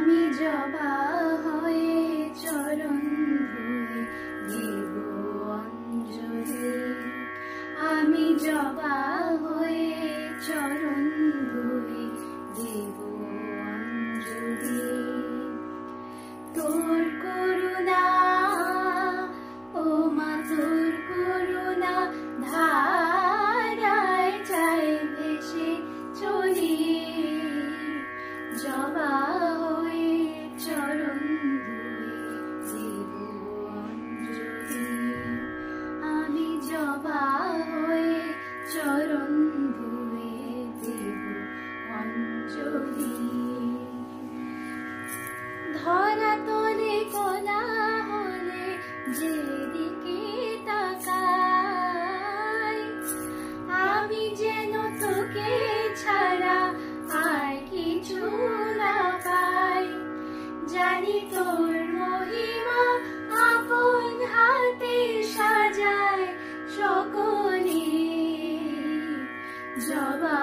আমি জবা হয়ে চরণ ধুয়ে দেব অঞ্জলি। আমি জবা হয়ে চরণ ধুয়ে দেব অঞ্জলি। তোর করুণা ও মা, তোর করুণা ধারায় চাই ভেসে চলি। জবা হয়ে চরণ ধুয়ে দেব অঞ্জলি। আমি জবা হয়ে চরণ ধুয়ে দেব অঞ্জলি। ধরা তলে কোলা হলে যেদিকে তাকাই, আমি যেন তোকে ছাড়া আর কিছু না পাই। জানি তোর মহিমা আপন হাতে সাজায় সকলে। জবা